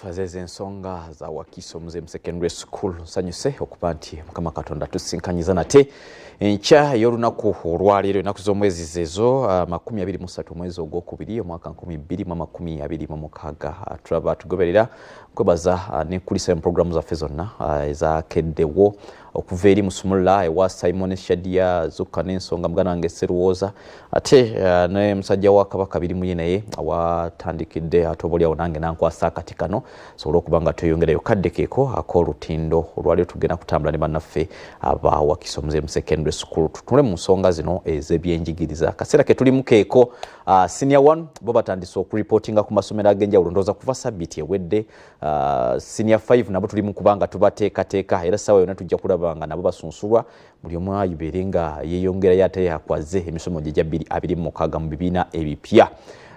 Azeze ensonga za Wakiso Muzeemu Secondary School nsanyuse okuba nti Mukama Katonda tusinkanyiza nate enkya y'olunaku olwaleero ennaku z'omwezi zezo 23 omwezi ogwokubiri omwaka 2026 tulaba tugoberera kwebaza n'enkulisa mu programu zaffe zonna ezakeddewo okuva eri Musumula ewa Simon Shadia Zuka n'ensonga mugana wange Seruwoza ate ne musajja wa Kabaka birimu naye awatandikidde atobolyawo nange nankwasa akati kano sobola okuba nga tweyongerayo kaddekeeko ak'olutindo olwaleero tugenda kutambula ne bannaffe aba Wakiso Muzeemu Secondary School tutule mu nsonga zino ez'ebyenjigiriza akaseera ke tulimu keeko senior 1 bo batandise okureportinga ku masomero ag'enjawulo ndowooza kuva sabbiiti ewedde senior 5 nabo tulimu kubanga tubateekateeka era ssaawa yonna tujja kulaba nga nabo basunsulwa buli omu ayubeere nga yeeyongerayo ate yakwaze emisomo gye gya 2026 mu bibiina ebipya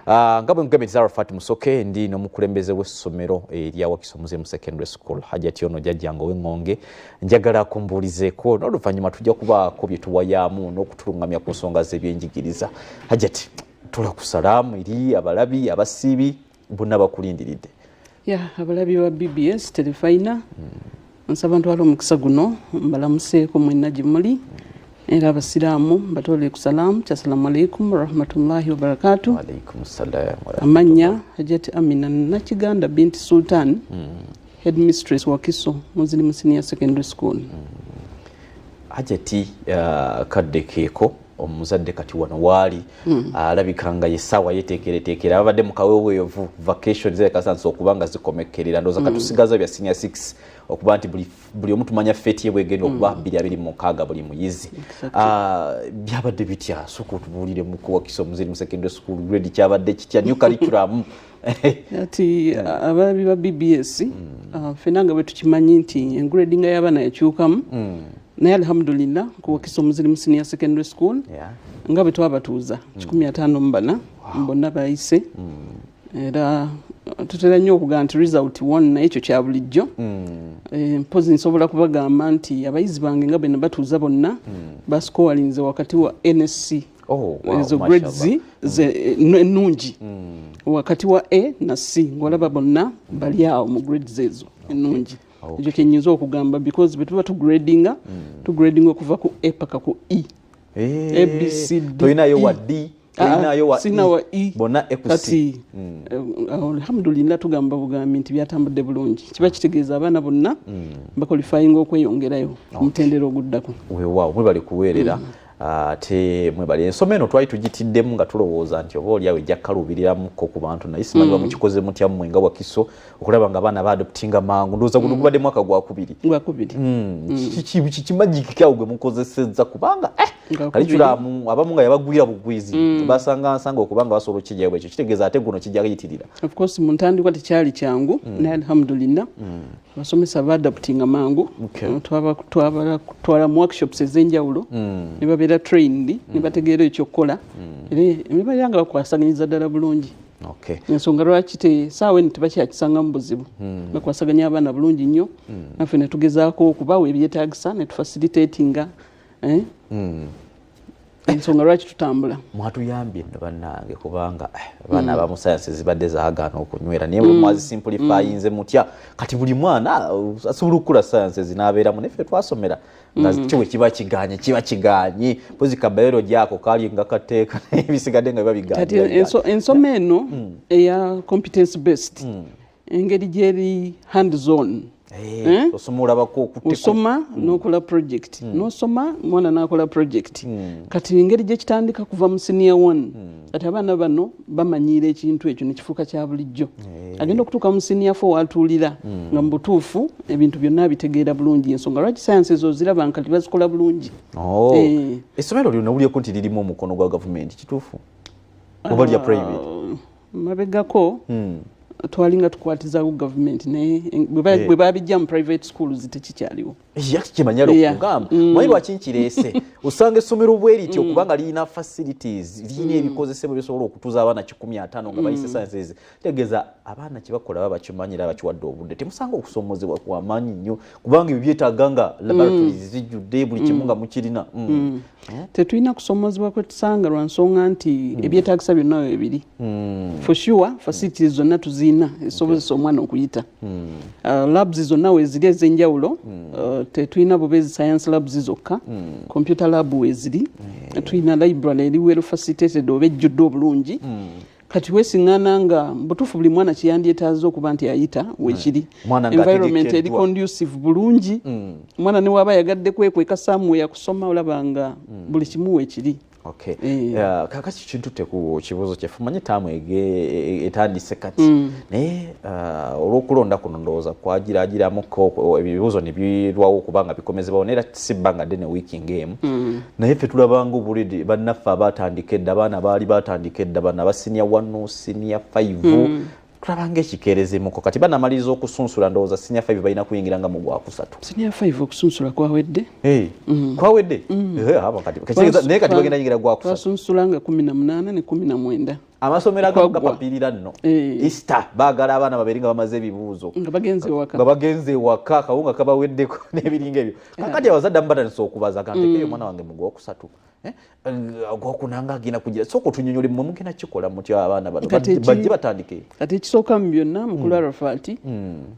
nga bwe nkugambye Zarafat Musoke ndi n'omukulembeze w'essomero erya Wakiso Muzeemu Secondary School Hajati ono jjajjange w'Engonge njagala kumbuulizeeko n'oluvannyuma tujja kubaako bye tuwayaamu n'okutulungamya ku nsonga z'ebyenjigiriza. Hajati tula ku salaamu eri abalabi abasiibi bonna bakulindiridde. Abalabi ba BBS Terefayina nsaba ntwala omukisa guno mbalamuseeko mwenna gye muli era abasiraamu batole ku salaamu assalamu alaikum warahmatullahi wabarakatuh. Wa alaikum salaam. Amanya Hajati Amina Nakiganda binti Sultan headmistress Wakiso Muzeemu Senior Secondary School. Hajati kaddekeeko omuzadde kati wano waali alabikanga yessaawa yeteekereteekera abadde mu kaweweevu vacation zirekasansa okuba nga zikomekkerera ndowooza katusigaza bya senior 6 okuba nti buli omu tumanya feeti ye bwegenda okuba 226 buli muyizi. Byabadde bitya sooka otubuuliremu ku Wakiso Muzeemu Secondary School grade kyabadde kitya new curriculum ati abalabi ba BBS ffenna nga bwe tukimanyi nti engradinga y'abaana yakyukamu naye alhamdulillah ku Wakiso Muzeemu Senior Secondary School nga bwe twabatuuza 154 bonna bayise era tutera nnyo okugaa nti result 1 naye ekyo kya bulijjo. Mpozi nsobola kubagamba nti abayizi bange nga bwe batuuza bonna basikowalinze wakati wa NSC ezo grades ennungi wakati wa A na C ng'olaba bonna bali awo mu grades ezo ennungi. Ekyo kyenyinza okugamba because bwe tuba tugradinga okuva ku A paka ku E. A, B, C, D, toyinayo wa D toyinayo wa sina wa E bonna E ku C. Alhamdulillah tugamba bugambi nti byatambudde bulungi kiba kitegeeza abaana bonna bakolifayinga okweyongerayo omutendera oguddako. Weewaawo mwebali kuweerera ate mwebali ensoma eno twali tugitiddemu nga tulowooza nti oba oliawo ejja kkaluubiriramuko ku bantu naye simanyi bamukikoze mutya mmwe nga Wakiso okulaba nga abaana baadoptinga mangu ndowooza guno gubadde mwaka gwakubiri kimagikikawo gwe mukozesezza kubanga kalikulamu abamu nga yabagwira bugwizi basanga okubanga basobola okukijjayo ekyo kitegeeza ate guno kijja yitirira. Of course mu ntandikwa tekyali kyangu naye alhamdulillah abasomesa baadoptinga mangu twala mu workshops ez'enjawulo ne babeera trained ne bategeera ekyokukola emibalira nga bakwasaganyiza ddala bulungi. Ensonga lwaki saawa eno tebakyakisanga mu buzibu bakwasaganya abaana bulungi nnyo naffe ne tugezaako okubawa ebyetaagisa ne tufacilitatinga ensonga lwaki tutambula. Mwatuyambye nno bannange kubanga abaana abamu sayansi zibadde zaagaana okunywera naye mwazisimplifyinze mutya kati buli mwana asobola okukula sayansi zinaabeeramu naffe twasomera nga kyo bwe kiba kiganye pozi kabayologi ako kaali nga kateeka ebisigadde nga biba biganye. Ensoma eno eya competence based engeri gyeri hands on osoma n'okola project n'osoma mwana n'akola project kati engeri gyekitandika kuva mu senior 1 kati abaana bano bamanyiira ekintu ekyo nekifuuka kya bulijjo agenda okutuuka mu senior 4 watuulira nga mu butuufu ebintu byonna bitegeera bulungi ensonga lwaki sayansi ezo ziraba kati bazikola bulungi. Essomero lino nawulyeko nti lirimu omukono gwa gavumenti kituufu oba lya private? Mabegako twalinga tukwatizaawo gavumenti naye bwe babijja mu private schools tekikyaliwo. Kimanyalo okugamba mwayi lwaki nkireese osanga essomero bwerityo okubanga lirina facilities lirina ebikozesebwa byosobola okutuuza abaana 150 nga bayise sciences tegeeza abaana kyebakola baba bakimanyira bakiwadde obudde temusanga okusomozebwa kw'amaanyi nnyo kubanga ebyo byetaaga nga laboratories zijjudde buli kimu nga mukirina. Tetulina kusomozebwa kwetusanga lwa nsonga nti ebyetaagisa byonna byo biri for sure facilities zonna tuzi zina esobozesa omwana okuyita labs zonna weziri ez'enjawulo tetulina bubezi science labs zokka computer lab weziri tulina library eri well facilitated oba ejjudde obulungi kati wesiŋŋaana nga butuufu buli mwana kyeyandyetaaza okuba nti ayita weekiri environment eri conducive bulungi omwana ne waaba yagadde kwekweka samuwe kusoma olaba nga buli kimu weekiri. Kakati kintutte ku kibuuzo kyaffe manye taamu etandise kati naye olw'okulonda kuno ndowooza kwagiraagiramuko ebibuuzo ne birwawo okubanga bikomezebwawo naye era sibba nga dde ne wiiki ng'emu naye ffe tulabanga obulidi bannaffe abaatandika edda abaana baali baatandika edda bana aba senior 1 senior 5 tulabanga ekikeerezemuko kati banamaliriza okusunsula ndowooza senior 5 balina kuyingiranga mu gwakusatu senior 5 okusunsula kwawedde kwawedde naye kati bagenda yingira gwakusatu twasunsulanga 18 ne 19 amasomero agamu gapapirira nno Easter baagala abaana babiri nga bamaze ebibuuzo nga bagenze ewaka akawunga kabaweddeko n'ebiringa ebyo kakati abazadde mubatandisa okubaza kantekeyo omwana wange mu gwakusatu gwakunanga agenda kugira sooka otunyonyole mmwe mugenda kikola mutya abaana bano bajje batandike kati ekisooka mu byonna mukulu Arafati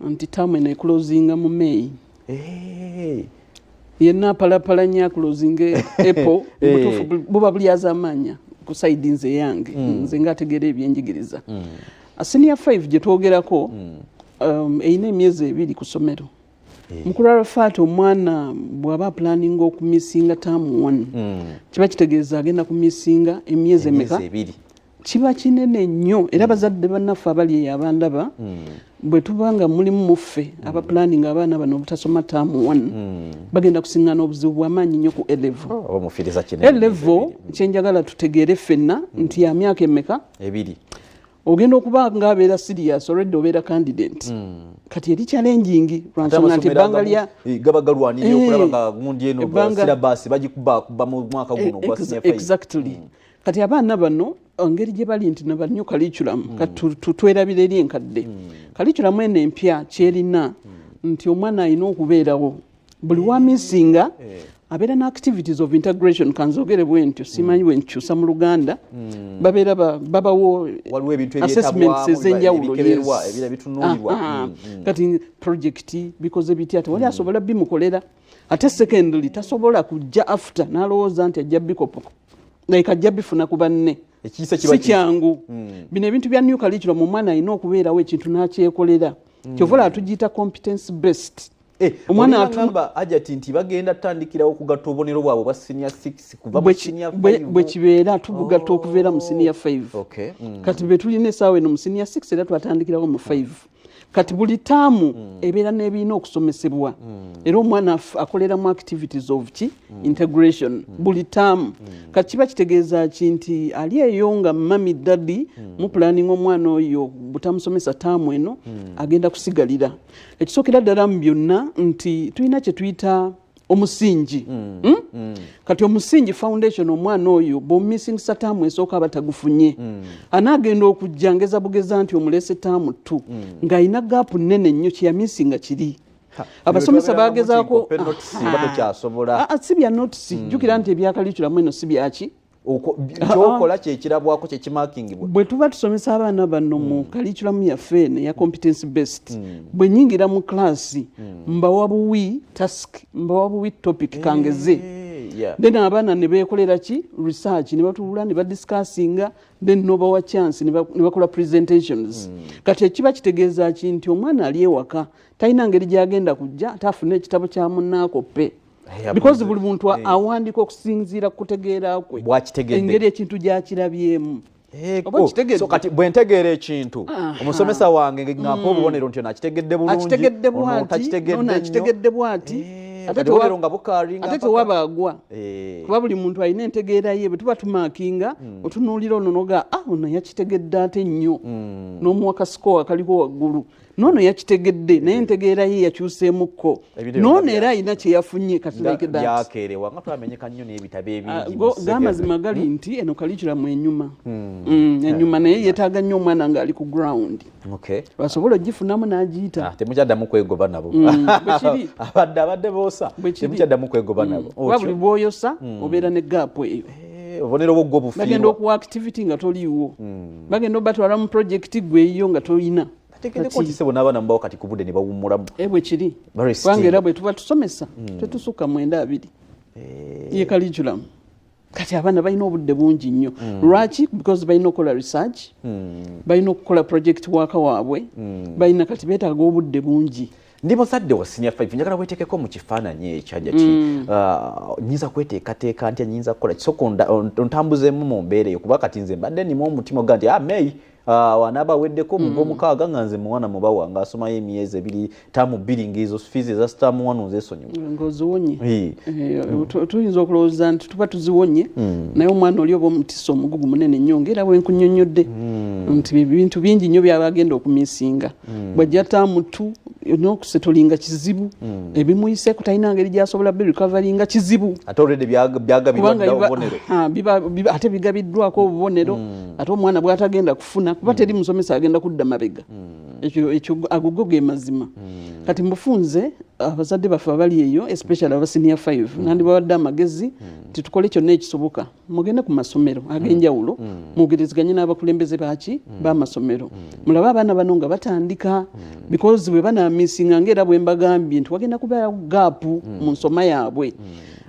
nti taamu eno ekulozinga mu May yenna apalapalanya akulozinga April butuufu buba bulyaza amaanya ku saidi nze yange nze ngaategeera ebyenjigiriza senior 5 gye twogerako eyina emyezi 2 ku ssomero mukulu Arafati omwana bw'aba planning okumisinga taamu 1 kiba kitegeeza agenda kumisinga emyezi emeka kiba kinene nnyo era bazadde bannaffe abali eyo abandaba bwe tubanga mulimu muffe aba planning abaana bano obutasoma taamu 1 bagenda kusiŋŋaana obuzibu bw'amaanyi nnyo ku A-level kyenjagala tutegeere ffenna nti ya myaka emeka 2 ogenda okuba nga abeera serious already obeera candidate kati eri challenging lwansonga nti ebbanga lya gabagalwanira okulaba nga gundi eno syllabus bagikuba mu mwaka guno gwa senior 5 exactly kati abaana bano engeri gye bali nti naba nnyo curriculum kati tutwerabira eri enkadde curriculum eno empya kyerina nti omwana alina okubeerawo buli wamisinga abeera na activities of integration kanzogere bwe ntyo simanyi bwe nkyusa mu Luganda babeera babawo assessments ez'enjawulo kati project bikoze bitya tewali asobola bimukolera ate secondly tasobola kujja after n'alowooza nti ajja bikopo like ajja bifuna ku banne si kyangu bino ebintu bya new curriculum omwana alina okubeerawo ekintu n'akyekolera kyovola atugiyita competence based omwana atamba ajati nti bagenda tandikirawo kugatta obubonero bwabwe bwa senior 6 kuva mu senior 5 bwe kibeera tubugatta okuveera mu senior 5 kati be tulina essaawa eno mu senior 6 era twatandikirawo mu 5 kati buli taamu ebeera n'ebiina okusomesebwa era omwana akoleramu activities of integration buli taamu kati kiba kitegeeza ki nti ali eyo nga mami daddy mu planning omwana oyo butamusomesa taamu eno agenda kusigalira ekisookera ddala mu byonna nti tulina kye tuyita omusingi kati omusingi foundation omwana oyo bw'omumisingisa taamu esooka aba tagufunye anaagenda okujja ngeza bugeza nti omulese taamu 2 ng'alina gaapu nnene nnyo kyeyamisinga kiri abasomesa bagezaako si bya notisi jjukira nti ebyakaliculamu eno si byaki kyokola kyekirabwako kyekimakingibwa bwe tuba tusomesa abaana bano mu curriculum yaffe eno ya competence based bwe nyingira mu klasi mbawa buwi task mbawa buwi topic kangeze then abaana ne beekolera ki research ne batuula ne badiscussinga then nobawa chance ne bakola presentations kati ekiba kitegeeza ki nti omwana ali ewaka talina ngeri gyagenda kujja atafuna ekitabo kya munnaako pe because buli muntu awandika okusinziira kutegeera kwe engeri ekintu gyakirabyemu so kati bwe ntegeera ekintu omusomesa wange ng'ampa obubonero nti nakitegedde bulungi bwati ate tewabaagwa kuba buli muntu alina entegeera ye bwe tuba tumakinga otunuulira ono noga ono yakitegedde ate nnyo n'omuwa kasikowa kaliko waggulu nono yakitegedde naye entegeera ye yakyuseemukko nono era alina kyeyafunye katyakeerewa nga twamenyeka nnyo n'ebitabo ebingi g'amazima gali nti eno kaliculamu enyuma enyuma naye yeetaaga nnyo omwana ng'ali ku ground lwasobola ogifunamu n'agiyita temukyaddamu kwegoba nabo abadde boosa temukyaddamu kwegoba nabo oba buli bw'oyosa obeera ne gaapu eyo obonero bwo bufiirwa bagenda okuwa activity nga toliiwo bagenda obatwala mu project gweyo nga tolina atekedeko kisebo n'abaana mbawo kati kubudde ne bawummulamu bwe kiri kubanga era bwe tuba tusomesa tetusukka 9-2 ye curriculum kati abaana balina obudde bungi nnyo lwaki because balina okukola research balina okukola project waka waabwe balina kati beetaaga obudde bungi ndi muzadde wa senior 5 njagala weeteekeko mu kifaananyi ekyajja ti nyinza kweteekateeka ntya nyinza kukola kisoko ntambuzeemu mu mbeera eyo kuba kati nze mbadde nimu omutima oga nti May wanaaba weddeko mu gw'omukaaga nga nze mwana mubawa ng'asomayo emyezi 2 taamu 2 ng'izo fiizi eza sitaamu 1 nzeesonyiwa ng'oziwonye tuyinza okulowooza nti tuba tuziwonye naye omwana oli oba omutisa omugugu munene nnyo ng'era bwenkunnyonnyodde nti ebintu bingi nnyo byaba agenda okumisinga bw'ajja taamu 2 n'okusetolinga kizibu ebimuyiseeko talina ngeri gy'asobola birikavaringa kizibu ate olwedde byagabiddwa obubonero ate bigabiddwako obubonero ate omwana bw'atagenda kufuna kuba teri musomesa agenda kudda mabega ekyo agogo ge mazima kati mbufunze abazadde baffe abali eyo especially aba senior 5 nandi bawadde amagezi titukole kyonna ekisoboka mugende ku masomero ag'enjawulo mugereziganye n'abakulembeze baki b'amasomero mulabe abaana bano nga batandika because bwe banamisinga ng'era bwe mbagambye nti wagenda kubeera gaapu mu nsoma yaabwe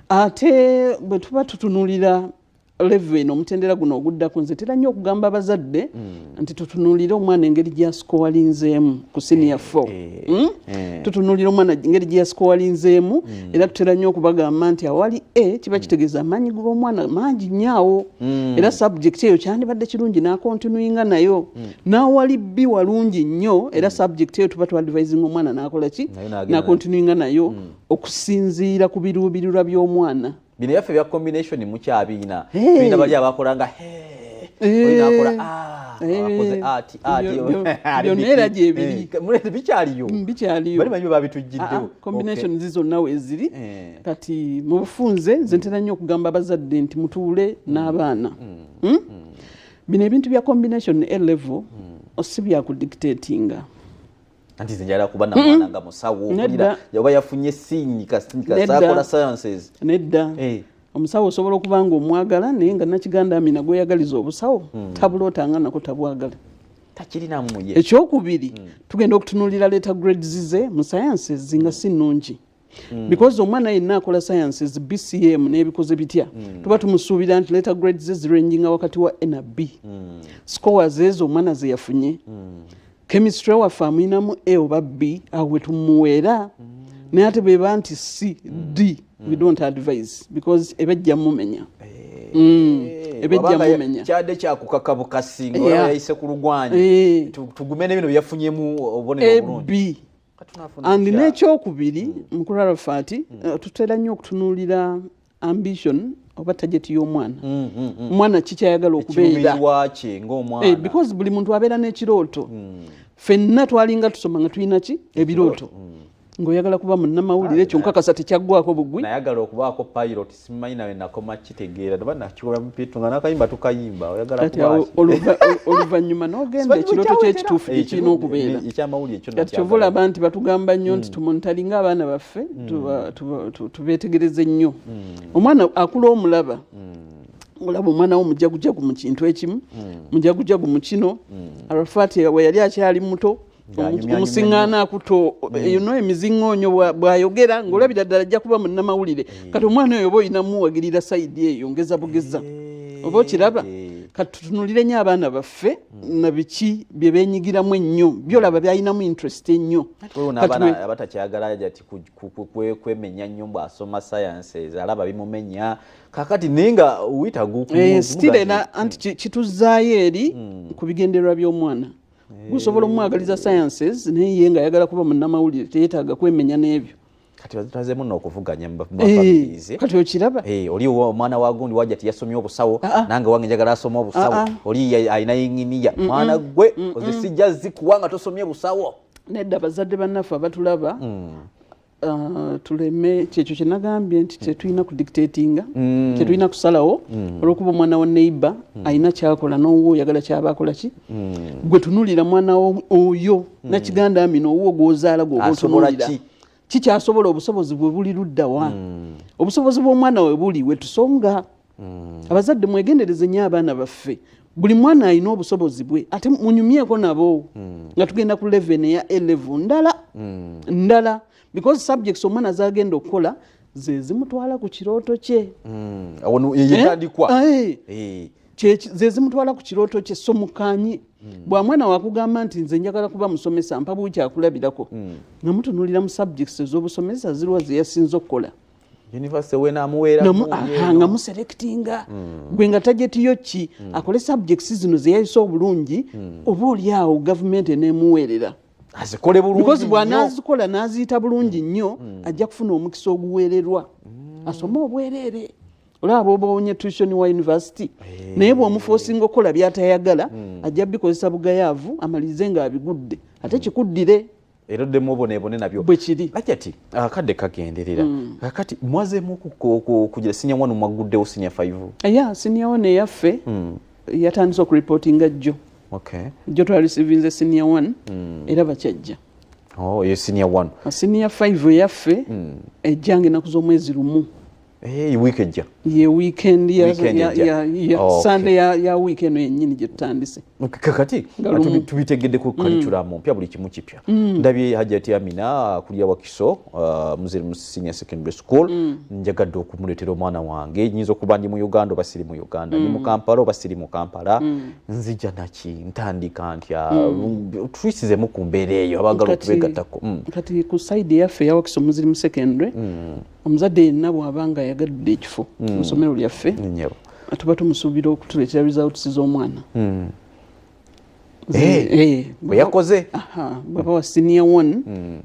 ate bwe tuba tutunulira level eno omutendera guno oguddako nze tera nnyo okugamba abazadde nti tutunuulire omwana engeri gy'asikowalinzeemu ku senior 4 tutunuulire omwana engeri gy'asikowalinzeemu era tutera nnyo okubagamba nti awali kiba kitegeeza amaanyi g'omwana mangi nnyo era subject eyo kyandibadde kirungi n'akontinuinga nayo n'awali B walungi nnyo era subject eyo tuba twadvising omwana n'akola ki n'akontinuinga nayo okusinziira ku biruubirirwa by'omwana bino yaffe bya combination mukyabiina tulina bali abakolanga olina akola akoze byonna era gyebiri bikyaliyo bali manyi babitujjiddewo combination zizonna weeziri kati mu bufunze nze ntera nnyo okugamba abazadde nti mutuule n'abaana bino ebintu bya combination A-level si byakudictatinga anti zinjala kuba na mwana nga musawo kulira yaba yafunye sinika sakola sciences nedda omusawo osobola okuba nga omwagala naye nga nakiganda amina gweyagaliza obusawo tabula otanga nako tabwagala takirina muye ekyokubiri tugenda okutunulira letter grades ze mu sciences nga si nnungi because omwana yenna akola sciences BCM n'ebikoze bitya tuba tumusuubira nti letter grades ze zirenjinga wakati wa A na B scores ezo omwana ze yafunye chemistry waffe amuyinamu A oba B awe tumuweera naye ate bweba nti C D we don't advise because ebejja mumenya ebejja mumenya kyadde kyakukaka bukasi nga yayise ku lugwanyi tugumene bino byafunyemu obonero bulungi and n'ekyokubiri mukulu Arafat tutera nnyo okutunuulira ambition oba target y'omwana omwana kikyayagala okubeera because buli muntu abeera n'ekirooto ffenna twalinga tusoma nga tulina ki ebirooto ng'oyagala kuba munnamawulire ekyo nkakasa tekyaggwako bugwi nayagala okubaako pilot simanyi nawe nakoma kitegeera oba nakikola mupitu nga nakayimba tukayimba oyagala oluvannyuma n'ogenda ekirooto ky'ekituufu gyekirina okubeera kati kyova olaba nti batugamba nnyo nti tumonitalinga abaana baffe tubeetegereze nnyo omwana akula omulaba olaba omwana wo mujagujagu mu kintu ekimu mujagujagu mu kino Arafat we yali akyali muto omusiŋŋaana akuto eyo emiziŋŋoonyo bw'ayogera ng'olabira ddala ajja kuba munnamawulire kati omwana oyo oba olina muwagirira sayidi eyo ngeza bugeza oba okiraba kati tutunulire nnyo abaana baffe na biki bye beenyigiramu ennyo byolaba byalinamu interest ennyo abatakyagala ati kwemenya nnyo bw'asoma sciences alaba bimumenya kakati naye nga wita gukustill anti kituzaayo eri ku bigendererwa by'omwana gusobola omwagaliza sciences naye ye nga ayagala kuba munnamawulire teyeetaaga kwemenya n'ebyo kati bazemu n'okuvuganya mu families kati okiraba oli omwana wa gundi wajja tiyasomye obusawo nange wange njagala asoma obusawo oli alina yinginiya mwana gwe ozisijja zikuwa nga tosomye busawo nedda abazadde bannaffe abatulaba tuleme kyekyo kye nagambye nti tetulina kudictatinga tetulina kusalawo olwokuba omwana wa neighbor alina kyakola n'owo oyagala kyaba akola ki gwe tunulira mwana oyo nakiganda amino owo gw'ozaala gw'oba otunulira kikyasobola obusobozi bwe buli ludda wa obusobozi bw'omwana we buli we tusonga abazadde mwegendereze nnyo abaana baffe buli mwana alina obusobozi bwe ate munyumyeko nabo nga tugenda ku 11 eya 11 ndala because subjects omwana zagenda okukola ze zimutwala ku kirooto kye ze zimutwala ku kirooto kye so mukanyi bwa mwana wakugamba nti nze njagala kuba musomesa mpa bwiki akulabirako nga mutunuulira mu subjects ez'obusomesa ziriwa ze yasinza okukola university wena amuwera nga muselectinga gwe nga tagetiyo ki akole subjects zino ze yayisa obulungi oba oli awo government eneemuweerera azikole bulungi because bw'anaazikola n'aziyita bulungi nnyo ajja kufuna omukisa oguweererwa asome obwereere olaba obawonye tuition wa university naye bw'omufoosinga okukola by'atayagala ajja bikozesa bugayaavu amalirize ng'abigudde ate kikuddire era oddemu oboneebone nabyo bwe kiri kati akadde kagenderera kakati mwazeemu kugira senior 1 mwaguddewo senior 5 senior 1 eyaffe yatandise okureportinga jjo jjo twalisivinze senior 1 era bakyajja eyo senior 1 senior 5 eyaffe ejjanga ennaku z'omwezi lumu week ejja ye weekend Sunday ya week eno yennyini gye tutandise kakati tubitegeddeko curriculum mpya buli kimu kipya ndabye Hajati Amina kulya Wakiso Muziru Senior Secondary School njagadde okumuleetera omwana wange nyinza okuba ndi mu Uganda oba siri mu Uganda ni mu Kampala oba siri mu Kampala nzija naki ntandika ntya tuyisizemu ku mbeera eyo abagala okubegattako kati ku side yaffe ya Wakiso Muziru Secondary omuzadde yenna bw'abanga yagadde ekifo mu ssomero lyaffe tuba tumusuubira okutuleetera results z'omwana bwe yakoze bw'aba wa senior 1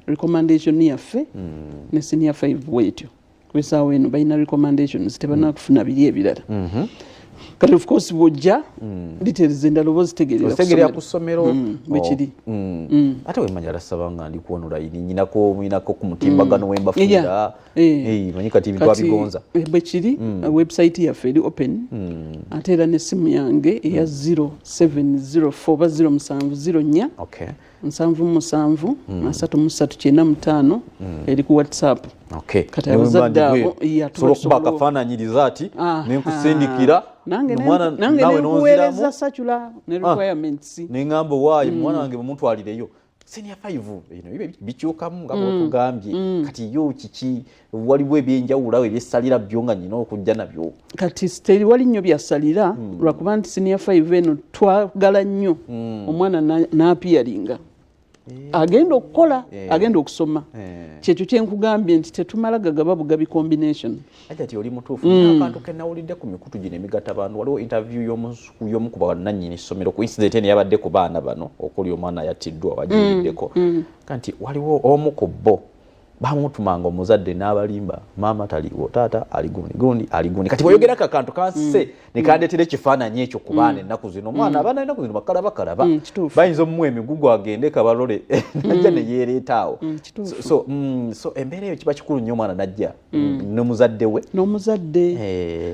recommendation yaffe ne senior 5 bwetyo kwesaawa eno balina recommendations tebanakufuna biri ebirala kati of course bw'ojja details endala oba ozitegerera ku ssomero bwekiri ate wemanya lasaba nga ndi kuwonula nyinako ku mutimbagano wembafuira manyi kati ebintu abigonza bwekiri website yaffe eri open ate era n'essimu yange eya 0704 oba 0704 777 339 eri ku WhatsApp kati abazadde abo okuba akafaananyiriza ati nenkusindikira nange nekuweereza sakula ne requirements neŋŋamba waayi mwana wange bamutwalireyo senior 5 bino bikyukamu nga bwotugambye kati yo kiki waliwo ebyenjawulo ebyesalira byo nga nyina okujja nabyo kati tewali nnyo byasalira lwakuba nti senior 5 eno twagala nnyo omwana n'apiyaringa agenda okukola agenda okusoma kyekyo kyenkugambye nti tetumala gagaba bugabi combination ajati oli mutuufu akantu kenawulidde ku mikutu gino emigatta abantu waliwo interview y'omu ku bannannyini ssomero ku incident eno yabadde ku baana bano okuli omwana yattiddwa wagiyiddeko kanti waliwo omu ku bo bamutumanga omuzadde n'abalimba maama taliwo taata aligundi kati bweyogerako akantu kanse nekandetera ekifaananyi ekyo ku baana ennaku zino omwana abaana ennaku zino bakalaba bayinza omuwa emigugu agende kabalole najja neyeereeta awo so embeera eyo kiba kikulu nnyo omwana najja n'omuzadde we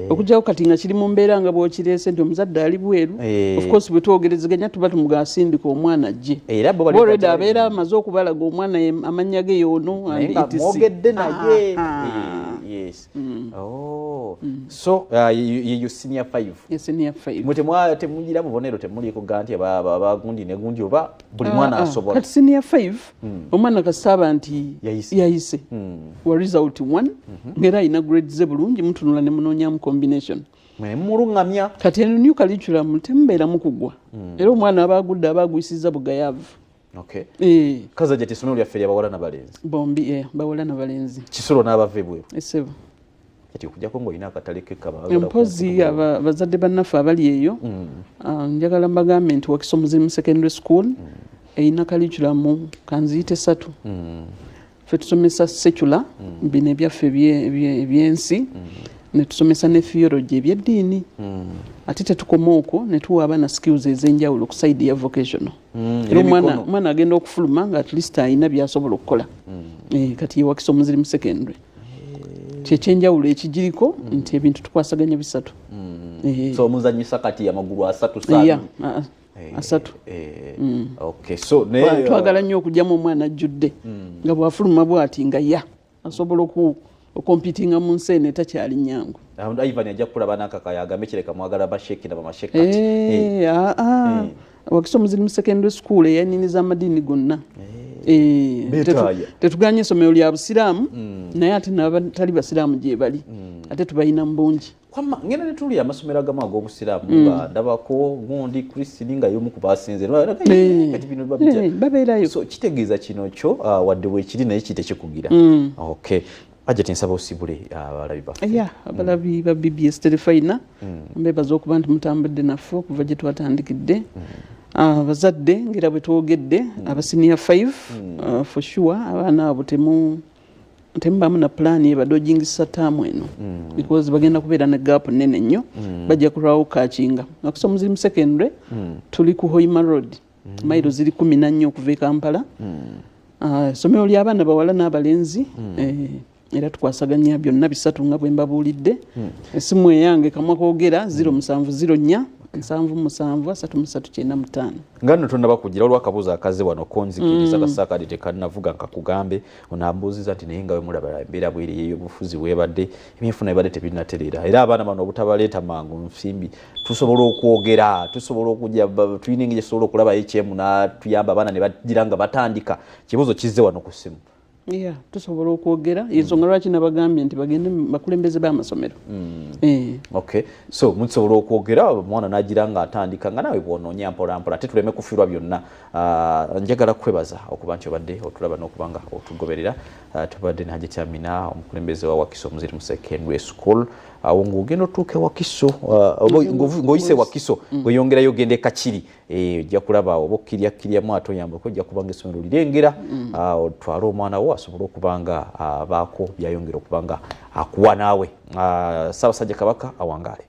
okugyawo kati nga kiri mu mbeera nga bw'okireese nti omuzadde ali bweru of course bwe twogerezeganya tuba tumugasindika omwana ajje already abeera amaze okubalaga omwana amannya ge yoono mwogedde naye so yeyo senior 5 mwe temugira bubonero temuliiko ganti abagundi negundi oba buli mwana asobola kati senior 5 omwana kasaba nti yayise wa result 1 ngera ayina grades ze bulungi mutunula ne munoonyamu combination mulungamya kati eno new curriculum temubeeramu kugwa era omwana abagudde abagwisiza bugayaavu kaza jati essomero lyaffe lyabawala n'abalenzi bombi bawala n'abalenzi kisolo n'abava ebweru esebo kati okujjako ng'olina akatale kekaba empozi abazadde bannaffe abali eyo njagala mbagambe nti Wakiso Muzimu Secondary School eyina curriculum kanziyite 3 ffe tusomesa secular bino ebyaffe ebyensi ne tusomesa ne theology ebyeddiini ate tetukoma okwo ne tuwa abaana skills ez'enjawulo ku side ya vocational era omwana agenda okufuluma nga at least ayina byasobola okukola kati ye Wakiso Muzimu Secondary kyekyenjawulo ekigiriko nti ebintu tukwasaganya bisatu so omuzanyisa kati amagulu asatu so twagala nnyo okugyamu omwana ajjudde nga bwafuluma bwati nga asobola okompitinga mu nsi eno etakyali nnyangu. Ivan ajja kulaba n'akakaya agambe kireka mwagala basheki na bamasheki Wakiso Muslim Secondary School eyaniniza amadini gonna. Tetuganye essomero lya busiraamu naye ate n'abatali basiraamu gye bali ate tubalina mu bungi. Ngena ne tuli amasomero agamu ag'obusiraamu ndabako gundi Christine nga y'omu ku basinze kati bino babeerayo. So kitegeeza kino kyo wadde weekiri naye kitekikugira. Okay. Aje tinsaba osibule abalabi baffe. Abalabi ba BBS Terefayina mbebaza okuba nti mutambudde naffe okuva gye twatandikidde. Abazadde ngira bwe twogedde aba senior 5 for sure abaana abo temubamu na plan ye badojingisa taamu eno because bagenda kubeera ne gap nene nnyo bajja kulwawo kakinga. Wakiso Muslim Secondary tuli ku Hoima Road mailo ziri 14 okuva e Kampala. Somero ly'abaana bawala n'abalenzi era tukwasaganya byonna bisatu nga bwe mbabuulidde. Esimu eyange kamwa koogera 0704 77395. Ngano tonnaba kugira olwakabuuza akaze wano konzikiriza kasaakadi tekanavuga nkakugambe onambuuziza nti naye nga we mulaba embeera bweri y'obufuzi weebadde ebyenfuna ebadde tebinatereera era abaana bano obutabaleeta mangu nsimbi tusobola okwogera tusobola okujja tulina engeri gyetusobola okulaba HM natuyamba abaana ne bagira nga batandika kibuuzo kizze wano ku ssimu. Tusobola okwogera ensonga lwaki nabagambye nti bagende bakulembeze b'amasomero. Okay, so musobola okwogera omwana nagira nga atandika nga nawe bwonoonya mpolampola ate tuleme kufiirwa byonna. Njagala kwebaza okuba nti obadde otulaba n'okuba nga otugoberera. Tubadde ne Hajjati Amina omukulembeze wa Wakiso Muslim Secondary School. Awo ng'ogenda otuuke Wakiso ng'oyise Wakiso ng'oyongerayo ogende Kakiri ojja kulaba oba okkiryakiryamu ate oyambako ojja kubanga essomero lirengera otwale omwana wo asobole okuba nga abaako byayongera okuba nga akuwa naawe. Ssaabasajja Kabaka awangaale.